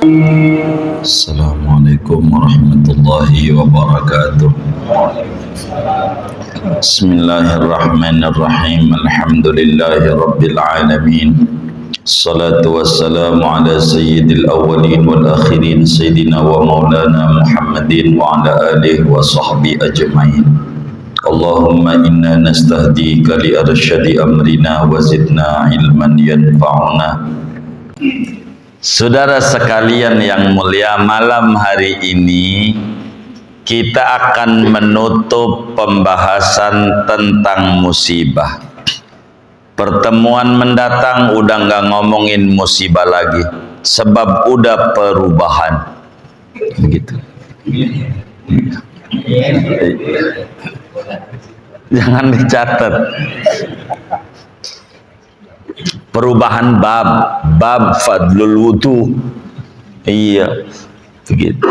Assalamualaikum warahmatullahi wabarakatuh. Bismillahirrahmanirrahim. Alhamdulillahi rabbil alamin. Salatu wassalamu ala sayyidil awwalin wal akhirin sayyidina wa maulana Muhammadin wa ala alihi wa sahbihi ajma'in. Allahumma inna nastahdika li arsyadi amrina wa zidna ilman yanfa'una. Saudara sekalian yang mulia, malam hari ini kita akan menutup pembahasan tentang musibah. Pertemuan mendatang udah nggak ngomongin musibah lagi, sebab udah perubahan. Begitu. Jangan dicatat. Perubahan bab fadlul wudu. Iya, begitu.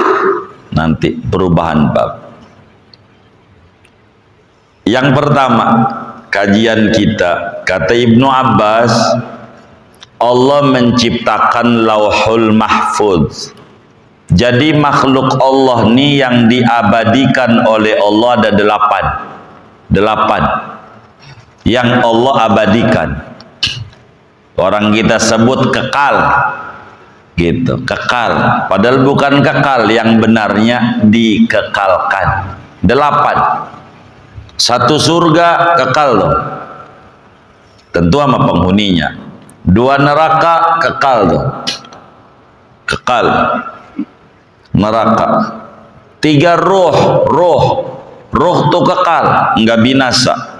Nanti perubahan bab. Yang pertama, kajian kita, kata Ibnu Abbas, Allah menciptakan Lauhul Mahfuz. Jadi makhluk Allah ini yang diabadikan oleh Allah ada delapan yang Allah abadikan. Orang kita sebut kekal, gitu, kekal. Padahal bukan kekal, yang benarnya dikekalkan. 8. Satu surga kekal loh, tentu sama penghuninya. 2 neraka kekal loh, kekal neraka. 3 ruh tuh kekal, nggak binasa.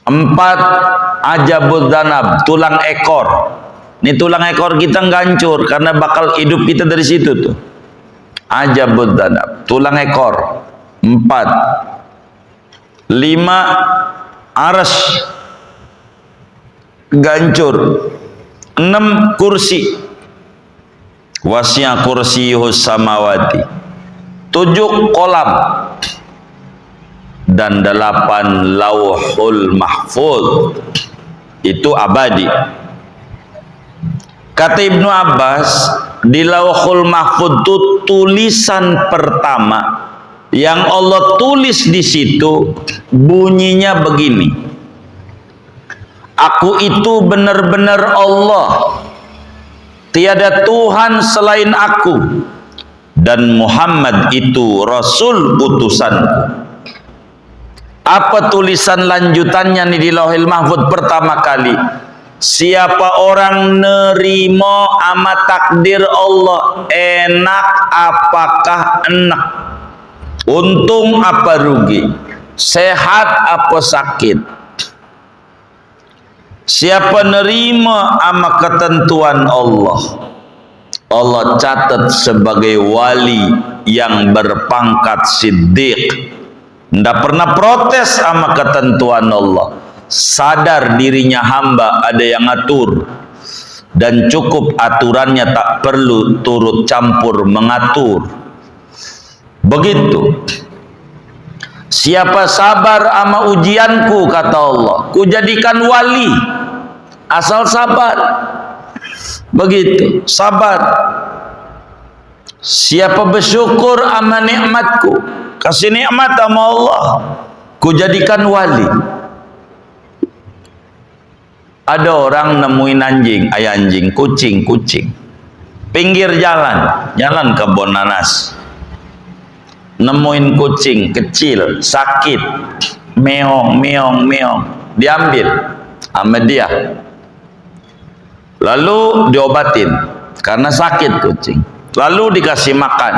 4 ajabud danab, tulang ekor. Ini tulang ekor kita nggak hancur karena bakal hidup kita dari situ tuh. Ajabud danab, tulang ekor. 4. 5 arsy, nggak hancur. 6 kursi, wasi'a kursiyuhus samawati. 7 kolam. Dan 8 lauhul mahfuz, itu abadi. Kata Ibnu Abbas, di lauhul mahfuz itu tulisan pertama yang Allah tulis di situ bunyinya begini: aku itu benar-benar Allah, tiada Tuhan selain aku, dan Muhammad itu Rasul utusanku. Apa tulisan lanjutannya nih di Lauhul Mahfuz pertama kali? Siapa orang nerimo ama takdir Allah, enak apakah enak, untung apa rugi, sehat apa sakit. Siapa nerima ama ketentuan Allah, Allah catat sebagai wali yang berpangkat siddiq. Tidak pernah protes sama ketentuan Allah. Sadar dirinya hamba ada yang atur, dan cukup aturannya, tak perlu turut campur mengatur. Begitu. Siapa sabar sama ujianku, kata Allah, ku jadikan wali. Asal sabar. Begitu, sabar. Siapa bersyukur sama nikmatku, kasih nikmat sama Allah, ku jadikan wali. Ada orang nemuin anjing, kucing, pinggir jalan kebun nanas, nemuin kucing kecil, sakit, meong, diambil sama dia, lalu diobatin karena sakit kucing, lalu dikasih makan,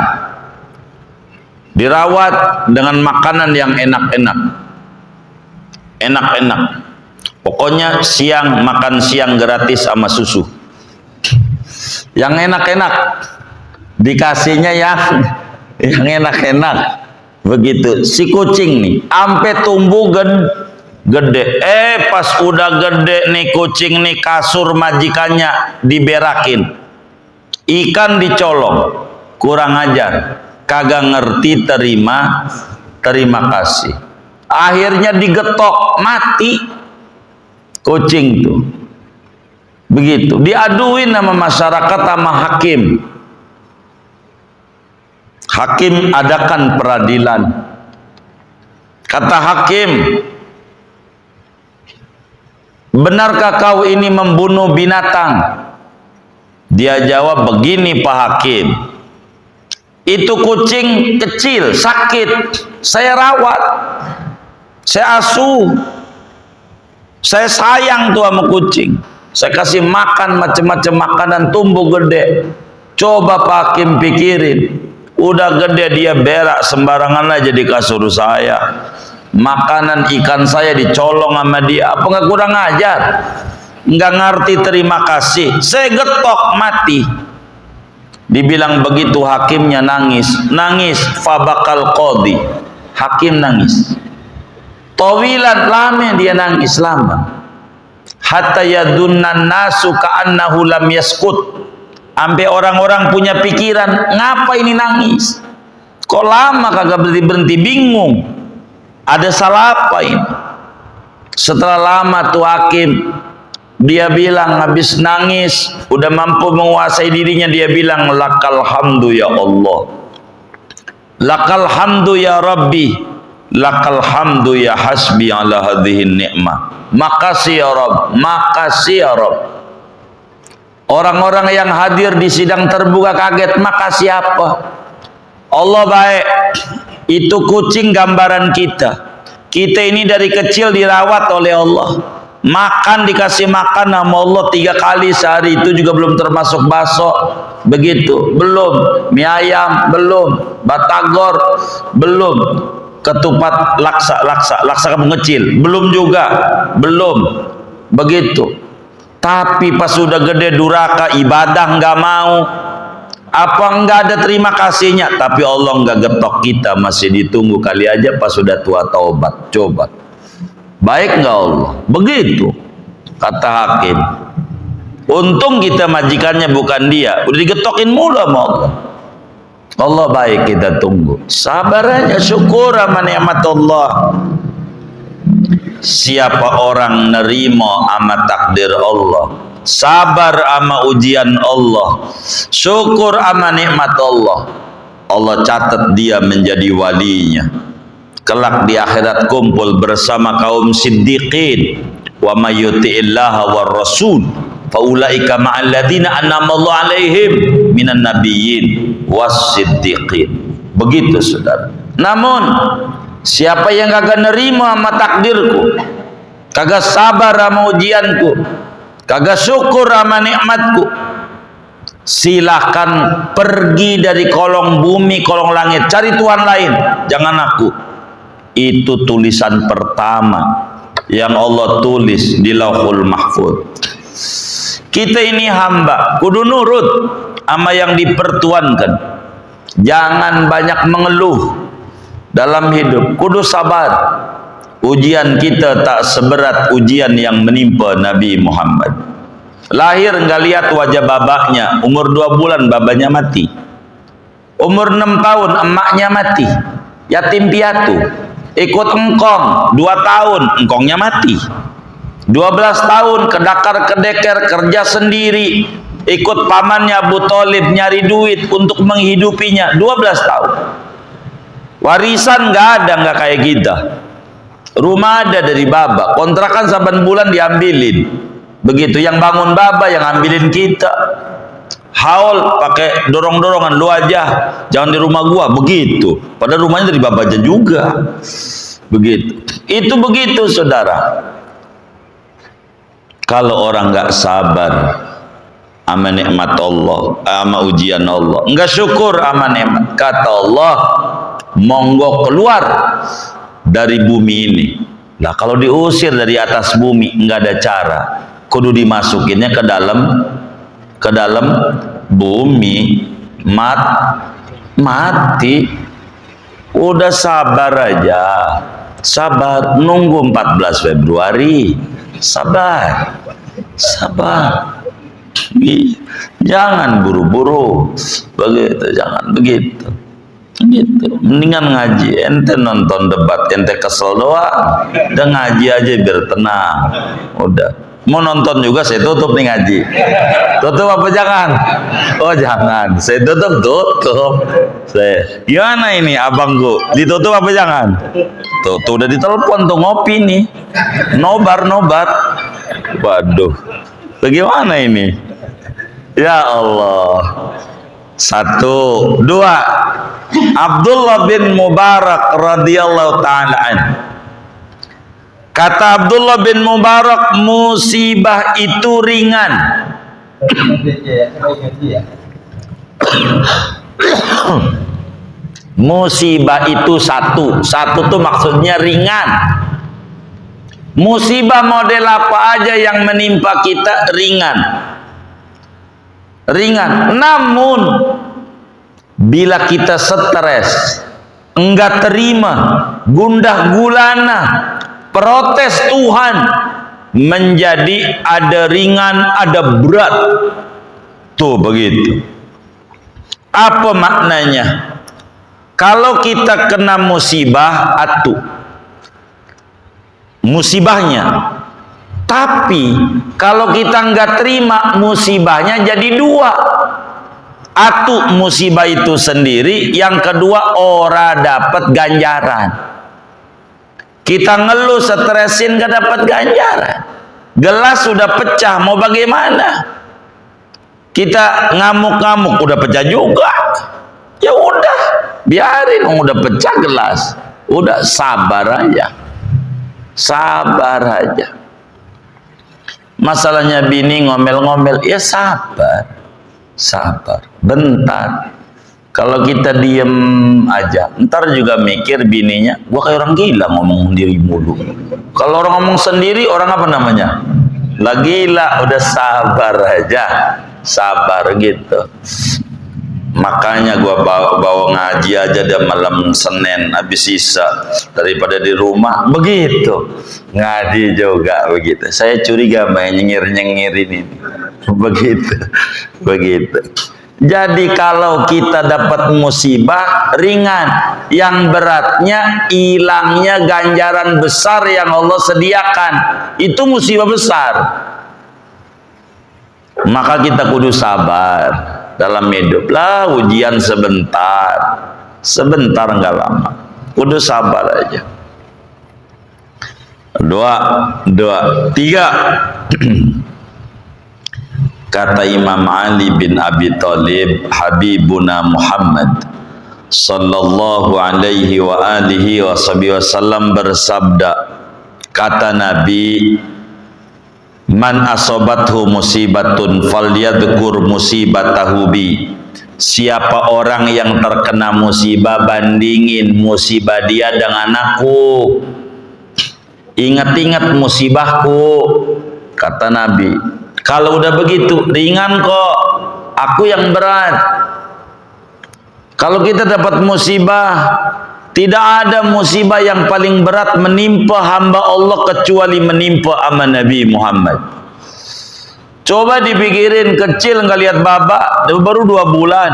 dirawat dengan makanan yang enak-enak. Pokoknya siang makan siang gratis sama susu. Yang enak-enak dikasihnya yang enak-enak. Begitu si kucing nih sampai tumbuh gede. Pas udah gede nih kucing nih, kasur majikannya diberakin, ikan dicolong, kurang ajar, kagak ngerti terima kasih. Akhirnya digetok, mati kucing tuh. Begitu, diaduin sama masyarakat sama hakim. Hakim adakan peradilan. Kata hakim, benarkah kau ini membunuh binatang? Dia jawab, begini Pak Hakim, itu kucing kecil, sakit, saya rawat, saya asuh, saya sayang tuh sama kucing, saya kasih makan macam-macam makanan, tumbuh gede. Coba Pak Hakim pikirin, udah gede dia berak sembarangan aja di kasur saya, makanan ikan saya dicolong sama dia, apa nggak kurang ajar? Nggak ngerti terima kasih, saya getok mati. Dibilang begitu, hakimnya nangis, fabakal qadhi, hakim nangis tawilan, lama dia nangis, lama, hatta yadunnan nasu ka'annahu lam yaskut, sampai orang-orang punya pikiran, ngapa ini nangis, kok lama kagak berhenti-berhenti, bingung, ada salah apa ini. Setelah lama tuh hakim, dia bilang habis nangis, udah mampu menguasai dirinya, dia bilang, lakal hamdu ya Allah, lakal hamdu ya Rabbi, lakal hamdu ya hasbi ala hadhihi ni'mah. Makasih ya Rabb, makasih ya Rabb. Orang-orang yang hadir di sidang terbuka kaget, makasih apa? Allah baik. Itu kucing gambaran kita. Kita ini dari kecil dirawat oleh Allah. Makan dikasih makan sama Allah 3 kali sehari, itu juga belum termasuk bakso, begitu, belum mie ayam, belum batagor, belum ketupat laksa kamu kecil, belum juga, belum begitu. Tapi pas sudah gede duraka, ibadah nggak mau, apa nggak ada terima kasihnya. Tapi Allah nggak getok kita, masih ditunggu, kali aja pas sudah tua taubat. Coba baik nggak Allah? Begitu kata hakim. Untung kita majikannya bukan dia, udah digetokin mulu sama Allah. Allah baik, kita tunggu, sabar aja, syukur sama nikmat Allah. Siapa orang nerima sama takdir Allah, sabar sama ujian Allah, syukur sama nikmat Allah, Allah catat dia menjadi walinya. Kelak di akhirat kumpul bersama kaum siddiqin. Wa may yuti'illaha war rasul faulaika ma'al ladzina an'ama Allah 'alaihim minan nabiyyin was siddiqin. Begitu saudara. Namun siapa yang kagak nerima sama takdirku, kagak sabar sama ujianku, kagak syukur sama nikmatku, silahkan pergi dari kolong bumi, kolong langit, cari Tuhan lain, jangan aku. Itu tulisan pertama yang Allah tulis di Lauhul Mahfuz. Kita ini hamba, kudu nurut sama yang dipertuankan. Jangan banyak mengeluh dalam hidup, kudu sabar. Ujian kita tak seberat ujian yang menimpa Nabi Muhammad. Lahir nggak lihat wajah babaknya, umur 2 bulan babanya mati, umur 6 tahun emaknya mati, yatim piatu. Ikut engkong 2 tahun, engkongnya mati. 12 tahun kedakar kedeker kerja sendiri, ikut pamannya Abu Thalib nyari duit untuk menghidupinya 12 tahun. Warisan nggak ada, nggak kayak kita. Rumah ada dari baba, kontrakan saban bulan diambilin. Begitu, yang bangun baba, yang ambilin kita. Haul pakai dorong-dorongan, lu aja jangan di rumah gua, begitu. Padahal rumahnya dari baba aja juga. Begitu. Itu begitu saudara. Kalau orang nggak sabar sama nikmat Allah, sama ujian Allah, nggak syukur sama nikmat, kata Allah, monggo keluar dari bumi ini. Nah kalau diusir dari atas bumi nggak ada cara, kudu dimasukinnya ke dalam bumi, mati. Udah sabar aja, sabar, nunggu 14 Februari, sabar, jangan buru-buru, begitu, jangan begitu. Gitu, mendingan ngaji. Ente nonton debat, ente kesel doang, udah ngaji aja biar tenang, udah Mau nonton juga saya tutup nih ngaji. Tutup apa jangan? Oh jangan. Saya tutup. Saya gimana ini abangku? Ditutup apa jangan? Tuh udah ditelepon tuh ngopi nih. Nobar. Waduh. Bagaimana ini? Ya Allah. 1, 2. Abdullah bin Mubarak radhiyallahu ta'ala anhu. Kata Abdullah bin Mubarak, musibah itu ringan. Musibah itu satu tuh maksudnya ringan. Musibah model apa aja yang menimpa kita ringan. Namun bila kita stres, enggak terima, gundah gulana, protes Tuhan, menjadi ada ringan, ada berat. Tuh begitu. Apa maknanya? Kalau kita kena musibah, musibahnya. Tapi kalau kita nggak terima, musibahnya jadi 2. Musibah itu sendiri, yang kedua ora dapat ganjaran. Kita ngeluh, stresin, gak dapat ganjaran. Gelas sudah pecah, mau bagaimana? Kita ngamuk-ngamuk, udah pecah juga. Ya udah, biarin, udah pecah gelas. Udah sabar aja. Masalahnya bini ngomel-ngomel, ya sabar. Bentar. Kalau kita diem aja, ntar juga mikir bininya, gua kayak orang gila ngomong sendiri mulu. Kalau orang ngomong sendiri, orang apa namanya? Lah gila, udah sabar aja. Sabar gitu. Makanya gua bawa ngaji aja dah malam Senin habis sisa daripada di rumah. Begitu. Ngaji juga begitu. Saya curiga main nyengir ini. Begitu. Jadi kalau kita dapat musibah ringan, yang beratnya hilangnya ganjaran besar yang Allah sediakan. Itu musibah besar. Maka kita kudu sabar dalam hidup. Lah ujian sebentar enggak lama. Kudu sabar aja. 2, 3. Kata Imam Ali bin Abi Thalib, Habibuna Muhammad sallallahu alaihi wa alihi wasallam bersabda, kata Nabi, man asobathu musibatun falyadhkur musibatahu bi. Siapa orang yang terkena musibah, bandingin musibah dia dengan aku. Ingat-ingat musibahku, kata Nabi. Kalau udah begitu, ringan kok, aku yang berat. Kalau kita dapat musibah, tidak ada musibah yang paling berat menimpa hamba Allah kecuali menimpa ama Nabi Muhammad. Coba dipikirin, kecil nggak lihat baba, baru 2 bulan,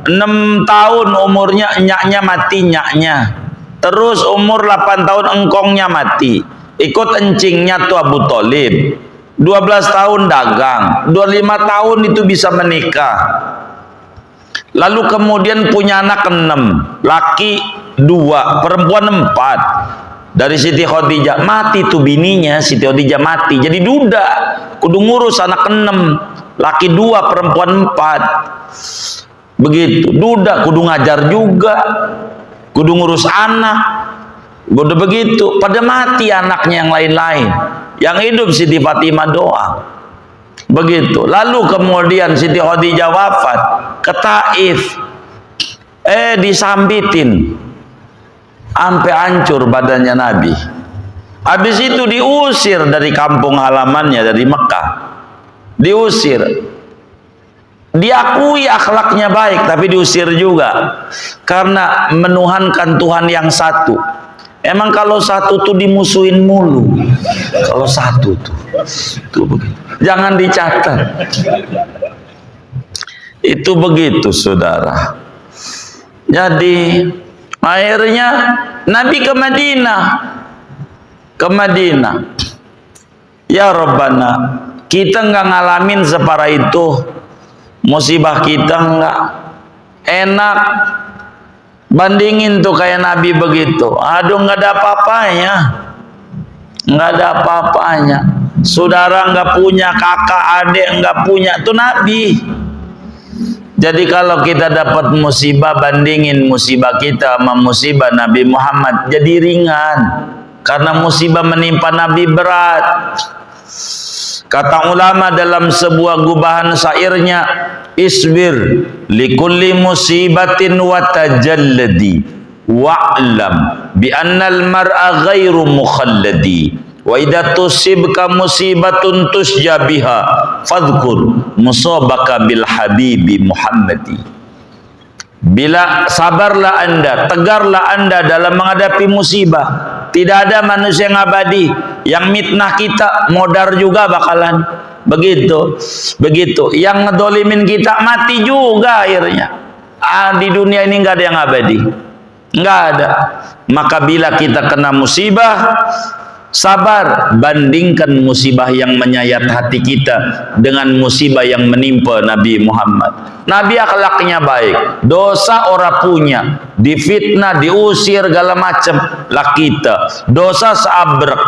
6 tahun umurnya, nyaknya mati nyaknya. Terus umur 8 tahun engkongnya mati, ikut encingnya tuh Abu Thalib. 12 tahun dagang, 25 tahun itu bisa menikah. Lalu kemudian punya anak 6, laki 2, perempuan 4. Dari Siti Khadijah, mati tuh bininya, Siti Khadijah mati, jadi duda, kudu ngurus anak 6, laki 2, perempuan 4. Begitu, duda, kudu ngajar juga, kudu ngurus anak. Udah begitu, pada mati anaknya yang lain-lain. Yang hidup Siti Fatimah doang. Begitu. Lalu kemudian Siti Khadijah wafat ke Taif. Disambitin. Sampai hancur badannya Nabi. Habis itu diusir dari kampung halamannya, dari Mekah. Diusir. Diakui akhlaknya baik, tapi diusir juga. Karena menuhankan Tuhan yang satu. Emang kalau satu tuh dimusuhin mulu. Kalau satu tuh begitu. Jangan dicatat. Itu begitu, saudara. Jadi akhirnya Nabi ke Madinah. Ya Rabbana, kita nggak ngalamin separah itu, musibah kita nggak enak. Bandingin tuh kayak Nabi begitu, aduh nggak ada apa-apanya, nggak ada apa-apanya. Saudara nggak punya, kakak adik nggak punya, tuh Nabi. Jadi kalau kita dapat musibah, bandingin musibah kita sama musibah Nabi Muhammad, jadi ringan. Karena musibah menimpa Nabi berat. Kata ulama dalam sebuah gubahan syairnya, isbir likulli musibatin wa tajalladi wa'lam bi annal mar'a ghairu mukhalladi wa idza tusibka musibatun tusja biha fadhkur musabaka bil habibi Muhammadi. Bila sabarlah anda, tegarlah anda dalam menghadapi musibah. Tidak ada manusia yang abadi. Yang mitnah kita modar juga bakalan begitu. Yang ngedolimin kita mati juga akhirnya. Di dunia ini nggak ada yang abadi, nggak ada. Maka bila kita kena musibah, sabar, bandingkan musibah yang menyayat hati kita dengan musibah yang menimpa Nabi Muhammad. Nabi akhlaknya baik, dosa orang punya, difitnah, diusir segala macam, lah kita dosa seabrek,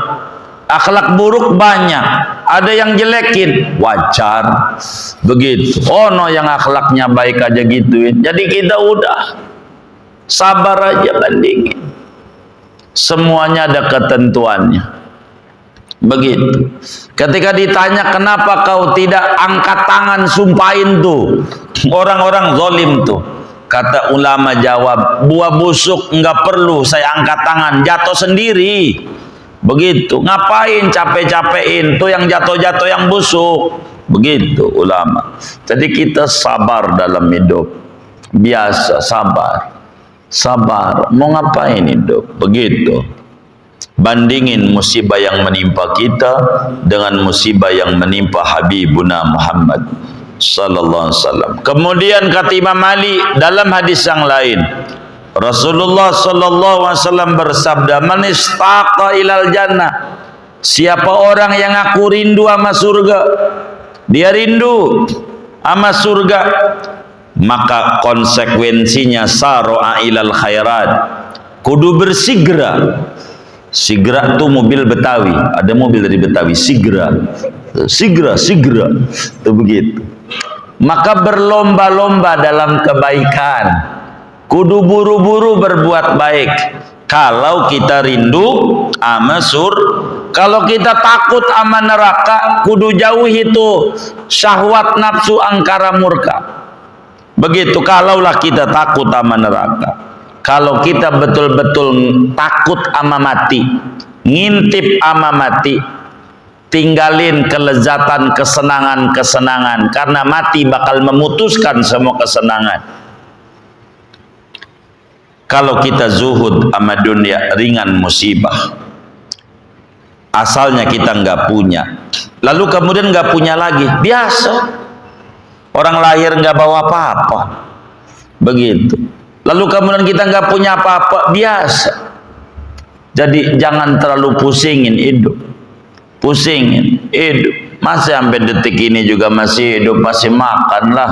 akhlak buruk banyak, ada yang jelekin, wajar begitu. No yang akhlaknya baik aja gituin. Jadi kita udah sabar aja, bandingin. Semuanya ada ketentuannya. Begitu. Ketika ditanya kenapa kau tidak angkat tangan sumpahin tuh orang-orang zalim tuh, kata ulama jawab, buah busuk nggak perlu saya angkat tangan, jatuh sendiri. Begitu. Ngapain capek-capekin tuh yang jatuh-jatuh yang busuk. Begitu ulama. Jadi kita sabar dalam hidup. Biasa sabar. Sabar, mau ngapain hidup? Begitu. Bandingin musibah yang menimpa kita dengan musibah yang menimpa Habibuna Muhammad sallallahu alaihi wasallam. Kemudian kata Imam Ali dalam hadis yang lain, Rasulullah sallallahu alaihi wasallam bersabda, "Man istaqa ilal jannah." Siapa orang yang aku rindu sama surga, dia rindu sama surga, maka konsekuensinya saro'a ilal khairat, kudu bersegera. Segera itu mobil Betawi, ada mobil dari Betawi, segera itu begitu. Maka berlomba-lomba dalam kebaikan, kudu buru-buru berbuat baik. Kalau kita rindu sama kalau kita takut sama neraka, kudu jauhi itu syahwat nafsu angkara murka. Begitu. Kalaulah kita takut sama neraka, kalau kita betul-betul takut sama mati, ngintip sama mati, tinggalin kelezatan, kesenangan-kesenangan, karena mati bakal memutuskan semua kesenangan. Kalau kita zuhud sama dunia, ringan musibah. Asalnya kita nggak punya, lalu kemudian nggak punya lagi, biasa. Orang lahir nggak bawa apa-apa, begitu. Lalu kemudian kita nggak punya apa-apa, biasa. Jadi jangan terlalu pusingin hidup, masih sampai detik ini juga masih hidup, masih makan lah.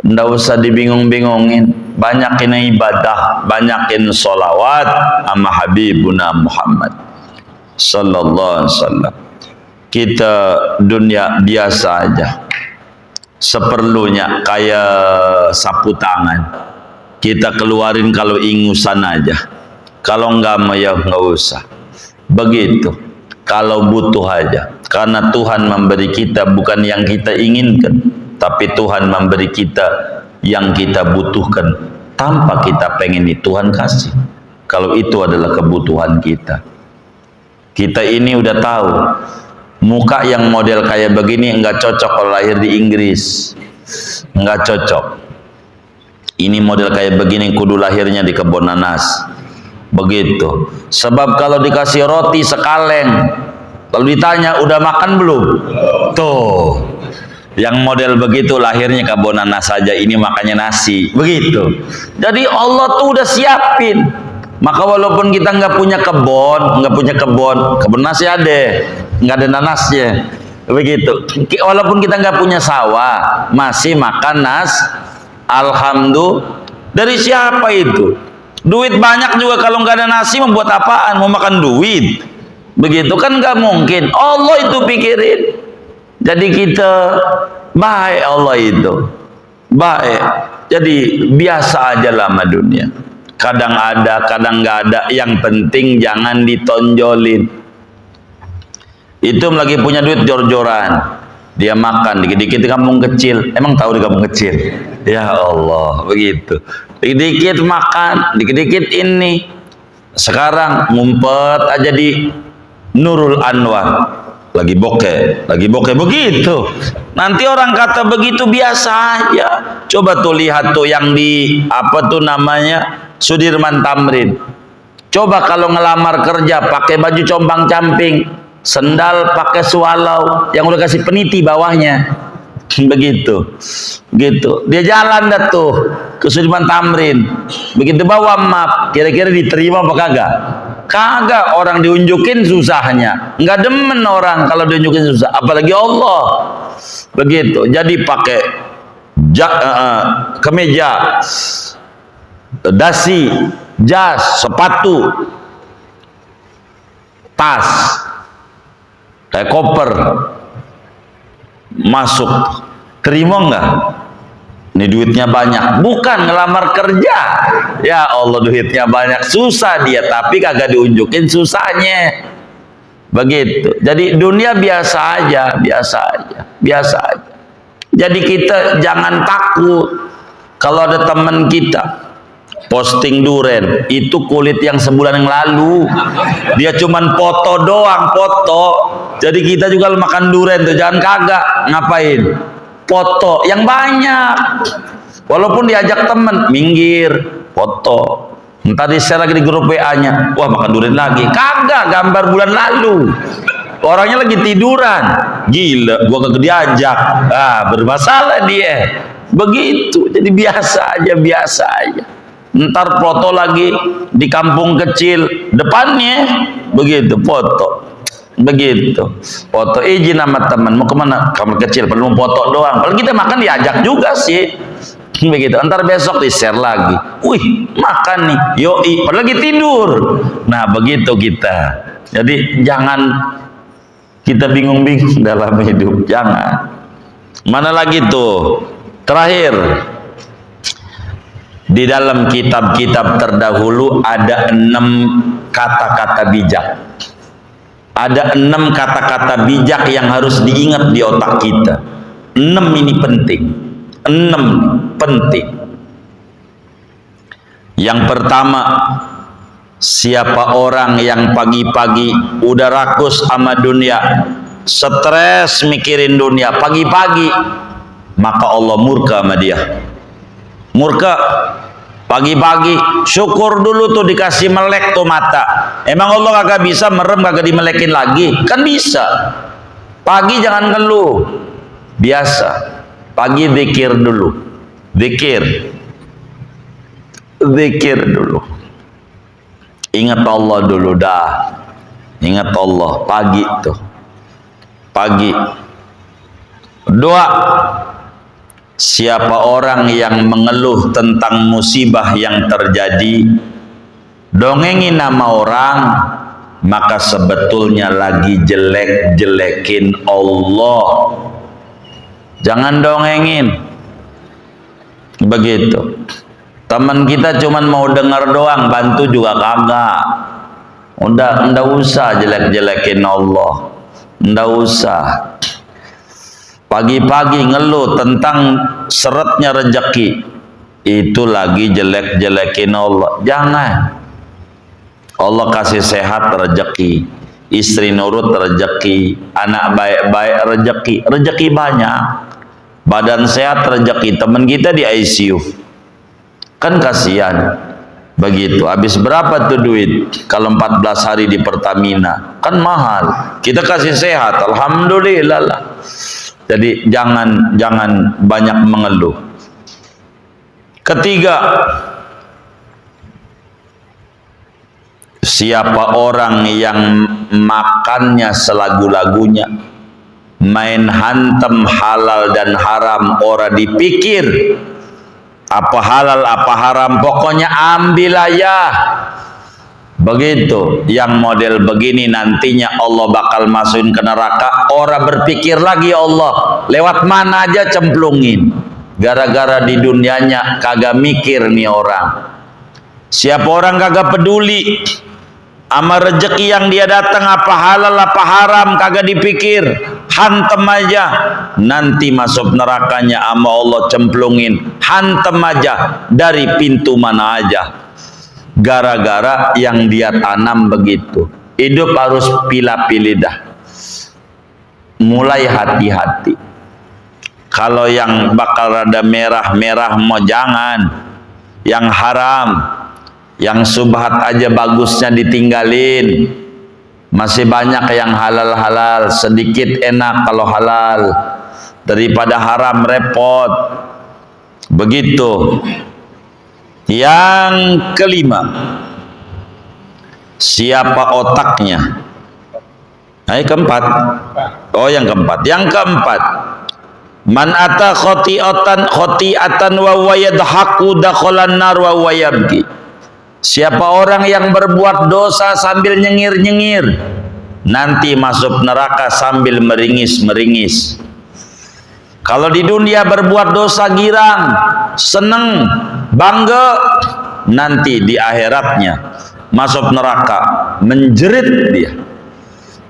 Nggak usah dibingung-bingungin, banyakin ibadah, banyakin sholawat sama Habibuna Muhammad sallallahu alaihi wasallam. Kita dunia biasa aja, seperlunya, kayak sapu tangan. Kita keluarin kalau ingusan aja, kalau enggak mah ya enggak usah. Begitu. Kalau butuh aja, karena Tuhan memberi kita bukan yang kita inginkan, tapi Tuhan memberi kita yang kita butuhkan tanpa kita pengen Tuhan kasih. Kalau itu adalah kebutuhan kita. Kita ini udah tahu muka yang model kayak begini enggak cocok kalau lahir di Inggris, enggak cocok. Ini model kayak begini kudu lahirnya di kebun nanas. Begitu. Sebab kalau dikasih roti sekaleng, lalu ditanya udah makan belum? Tuh, yang model begitu lahirnya kebun nanas saja, ini makannya nasi. Begitu. Jadi Allah tuh udah siapin. Maka walaupun kita nggak punya kebun nasi ada. nggak ada nanasnya. Begitu. Walaupun kita nggak punya sawah, masih makan nas. Alhamdulillah. Dari siapa itu? Duit banyak juga kalau nggak ada nasi membuat apaan? Mau makan duit? Begitu kan nggak mungkin. Allah itu pikirin. Jadi kita baik, Allah itu baik. Jadi biasa aja lah sama dunia. Kadang ada, kadang nggak ada. Yang penting jangan ditonjolin. Itu lagi punya duit jor-joran, dia makan dikit-dikit di kampung kecil. Emang tahu di kampung kecil? Ya Allah, begitu. Dikit-dikit makan, dikit-dikit ini. Sekarang ngumpet aja di Nurul Anwar, lagi bokeh begitu. Nanti orang kata begitu biasa aja. Coba tuh lihat tuh yang di apa tuh namanya Sudirman Tamrin. Coba kalau ngelamar kerja pakai baju compang-camping, sendal pakai swallow yang udah kasih peniti bawahnya, begitu, gitu. Dia jalan dah tuh ke Sudirman Tamrin, begitu bawa map, kira-kira diterima apa kagak? Kagak, orang diunjukin susahnya, nggak demen orang kalau diunjukin susah, apalagi Allah, begitu. Jadi pakai kemeja, dasi, jas, sepatu, tas, kayak koper, masuk, terima nggak? Ini duitnya banyak, bukan ngelamar kerja. Ya Allah, duitnya banyak, susah dia, tapi kagak diunjukin susahnya. Begitu. Jadi dunia biasa aja, biasa aja, biasa aja. Jadi kita jangan takut kalau ada teman kita posting duren, itu kulit yang sebulan yang lalu, dia cuman foto doang, foto. Jadi kita juga makan duren tuh, jangan kagak, ngapain? Foto yang banyak. Walaupun diajak temen, minggir, foto. Entah di share lagi di grup WA-nya, wah makan duren lagi. Kagak, gambar bulan lalu. Orangnya lagi tiduran, gila, gua kagak diajak. Bermasalah dia. Begitu, jadi biasa aja, biasa aja. Ntar foto lagi di kampung kecil depannya, begitu foto, begitu foto. Izin sama teman, mau kemana? Kampung kecil, perlu foto doang. Kalau kita makan diajak juga sih, begitu. Ntar besok di share lagi, wih makan nih, yoi, padahal lagi tidur. Nah begitu kita. Jadi jangan kita bingung-bingung dalam hidup, jangan. Mana lagi tuh terakhir, di dalam kitab-kitab terdahulu ada 6 kata-kata bijak. Ada 6 kata-kata bijak yang harus diingat di otak kita. 6 ini penting. 6 penting. Yang pertama, siapa orang yang pagi-pagi udah rakus sama dunia, stres mikirin dunia pagi-pagi, maka Allah murka sama dia. Murka. Pagi-pagi syukur dulu tuh dikasih melek tuh mata. Emang Allah kagak bisa merem, kagak dimelekin lagi? Kan bisa. Pagi jangan ngeluh, biasa. Pagi zikir dulu, zikir dulu. Ingat Allah dulu dah. Ingat Allah pagi tuh. Pagi. Doa. Siapa orang yang mengeluh tentang musibah yang terjadi, dongengin nama orang, maka sebetulnya lagi jelek-jelekin Allah. Jangan dongengin. Begitu. Teman kita cuman mau dengar doang, bantu juga kagak. Nggak usah jelek-jelekin Allah. Nggak usah. Pagi-pagi ngeluh tentang seretnya rezeki, itu lagi jelek-jelekin Allah. Jangan. Allah kasih sehat rezeki, istri nurut rezeki, anak baik-baik rezeki, rezeki banyak, badan sehat rezeki. Teman kita di ICU, kan kasihan. Begitu, habis berapa tuh duit kalau 14 hari di Pertamina? Kan mahal. Kita kasih sehat, alhamdulillah lah. Jadi jangan banyak mengeluh. Ketiga, Siapa orang yang makannya selagu-lagunya, main hantem halal dan haram, ora dipikir apa halal apa haram, pokoknya ambil aja. Begitu, yang model begini nantinya Allah bakal masukin ke neraka. Ora berpikir lagi Allah, lewat mana aja cemplungin. Gara-gara di dunianya kagak mikir nih orang. Siapa orang kagak peduli sama rezeki yang dia datang, apa halal apa haram, kagak dipikir, hantem aja, nanti masuk nerakanya sama Allah cemplungin, hantem aja dari pintu mana aja. Gara-gara yang dia tanam begitu. Hidup harus pilih-pilih dah, mulai hati-hati. Kalau yang bakal rada merah-merah mau jangan, yang haram, yang subhat aja bagusnya ditinggalin. Masih banyak yang halal-halal, sedikit enak kalau halal daripada haram, repot. Begitu. Yang kelima, siapa otaknya? Keempat. Oh, yang keempat. Yang keempat, man ata khoti'atan wa huwa yadhaku dakhalan nar wa huwa yabki. Siapa orang yang berbuat dosa sambil nyengir-nyengir, nanti masuk neraka sambil meringis-meringis. Kalau di dunia berbuat dosa girang, seneng, bangga, nanti di akhiratnya masuk neraka menjerit dia.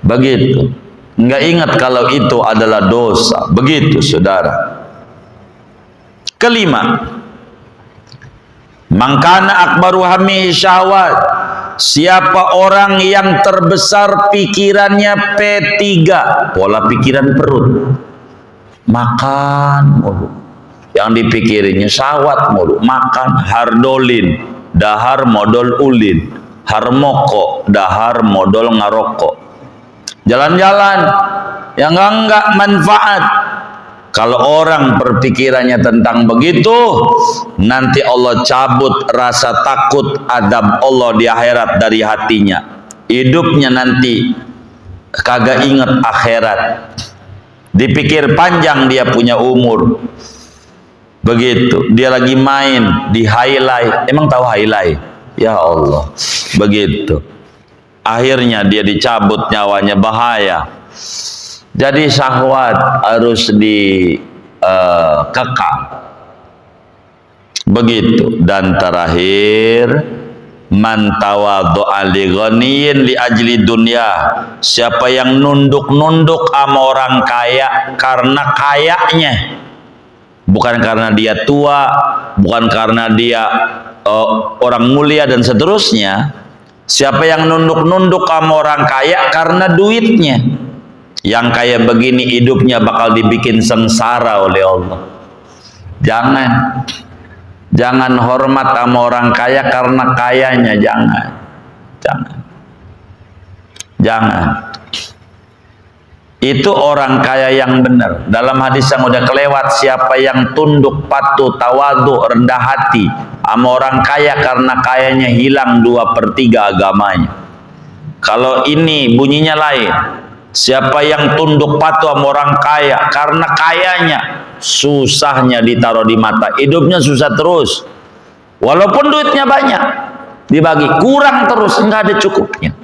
Begitu. Enggak ingat kalau itu adalah dosa. Begitu, saudara. Kelima, mangkana akbaru hami syahwat. Siapa orang yang terbesar pikirannya P3, pola pikiran perut, makan mulu, yang dipikirinnya syahwat mulu, makan, hardolin, dahar modal ulin, harmoko, dahar modal ngarokok, jalan-jalan yang enggak manfaat. Kalau orang berpikirannya tentang begitu, nanti Allah cabut rasa takut adab Allah di akhirat dari hatinya. Hidupnya nanti kagak ingat akhirat. Dipikir panjang dia punya umur. Begitu. Dia lagi main di highlight. Emang tahu highlight? Ya Allah. Begitu. Akhirnya dia dicabut nyawanya, bahaya. Jadi syahwat harus dikekang. Begitu. Dan terakhir, man tawadhu'a li ghaniyin li ajli dunya. Siapa yang nunduk-nunduk sama orang kaya karena kayanya, bukan karena dia tua, bukan karena dia orang mulia dan seterusnya. Siapa yang nunduk-nunduk sama orang kaya karena duitnya, yang kayak begini hidupnya bakal dibikin sengsara oleh Allah. Jangan hormat sama orang kaya karena kayanya, jangan. Itu orang kaya yang benar. Dalam hadis yang udah kelewat, siapa yang tunduk patuh tawadhu rendah hati sama orang kaya karena kayanya hilang 2/3 agamanya. Kalau ini bunyinya lain. Siapa yang tunduk patuh sama orang kaya karena kayanya susahnya ditaruh di mata, hidupnya susah terus, walaupun duitnya banyak dibagi kurang terus, nggak ada cukupnya.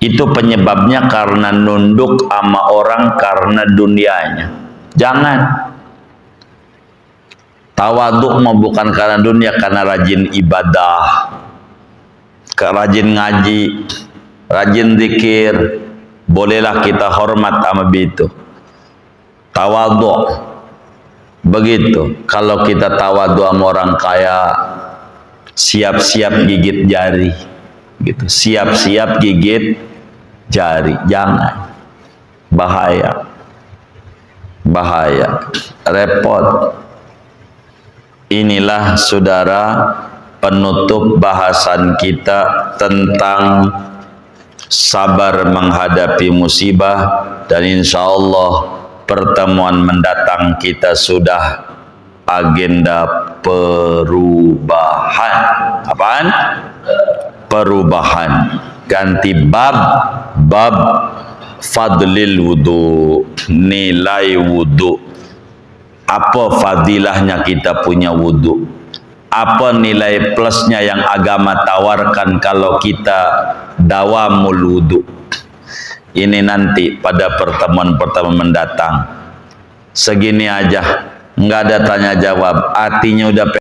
Itu penyebabnya karena nunduk sama orang karena dunianya. Jangan. Tawaduk mau bukan karena dunia, karena rajin ibadah, rajin ngaji, rajin zikir. Bolehlah kita hormat sama itu. Tawadhu. Begitu. Kalau kita tawadhu sama orang kaya, siap-siap gigit jari. Gitu. Siap-siap gigit jari. Jangan. Bahaya. Bahaya. Repot. Inilah saudara penutup bahasan kita tentang sabar menghadapi musibah, dan insya Allah pertemuan mendatang kita sudah agenda perubahan. Apaan? perubahan. Ganti bab fadlil wudu, nilai wudu. Apa fadilahnya kita punya wudu? Apa nilai plusnya yang agama tawarkan kalau kita dawamul wudu? Ini nanti pada pertemuan-pertemuan mendatang. Segini aja, nggak ada tanya jawab. Artinya udah